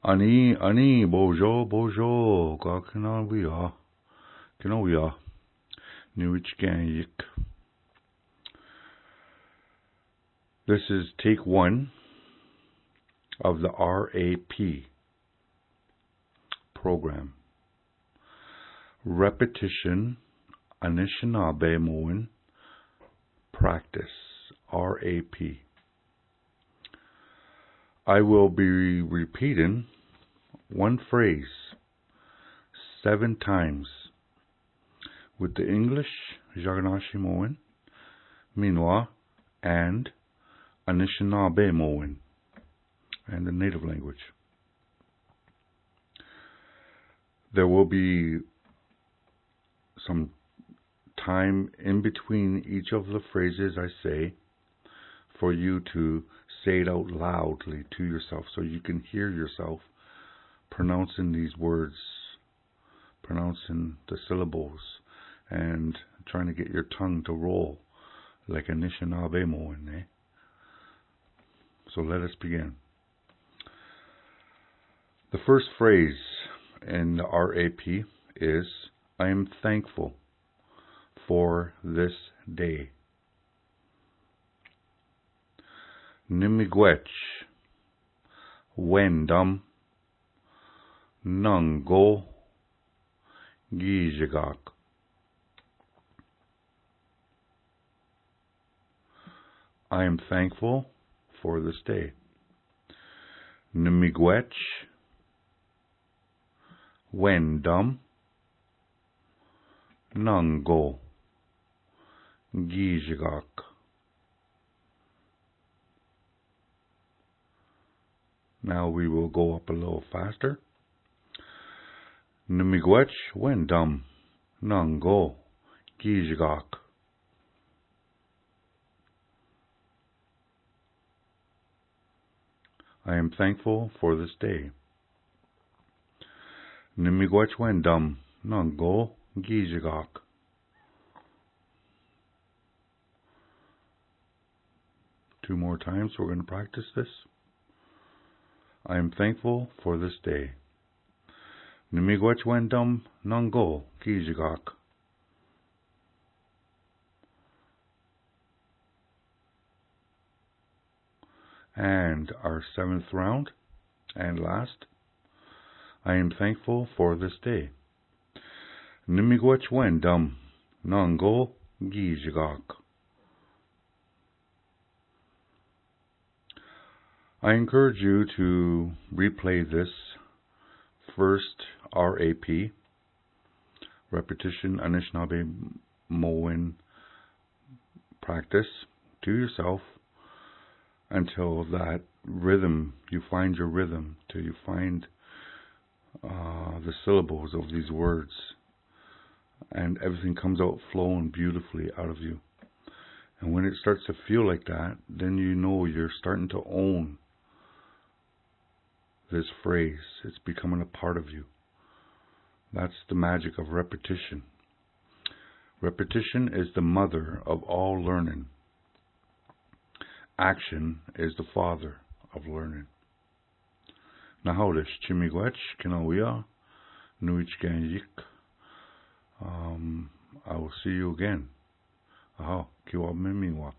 Bojo, Kanawiya, Giizhigak. This is take 1 of the R.A.P program. Repititon, Anishinabemowin, practice, R.A.P. I will be repeating one phrase 7 times with the English, Anishinabemowin, Minwa, and Anishinabemowin, and the native language. There will be some time in between each of the phrases I say for you to say it out loudly to yourself so you can hear yourself pronouncing these words, pronouncing the syllables, and trying to get your tongue to roll like Anishinabemowin, eh? So let us begin. The first phrase in the R.A.P is, I am thankful for this day. Miigwech, wendam, Nongo Giizhigak. I am thankful for this day. Miigwech, wendam, Nongo Giizhigak. Now we will go up a little faster. Miigwech, wendam, Nongo Giizhigak. I am thankful for this day. Miigwech, wendam, Nongo Giizhigak. Two more times, we're going to practice this. I am thankful for this day. Miigwech, wendam, Nongo Giizhigak. And our 7th round and last. I am thankful for this day. Miigwech, wendam, Nongo Giizhigak. I encourage you to replay this first R.A.P, Repititon, Anishinabemowin practice to yourself until that rhythm, you find your rhythm, till you find the syllables of these words, and everything comes out flowing beautifully out of you. And when it starts to feel like that, then you know you're starting to own this phrase. It's becoming a part of you. That's the magic of repetition. Repetition is the mother of all learning. Action is the father of learning. Nahaudish, Chimigwech, Kanawiya, Giizhigak. I will see you again. Aha, Kiwa Mimiwa.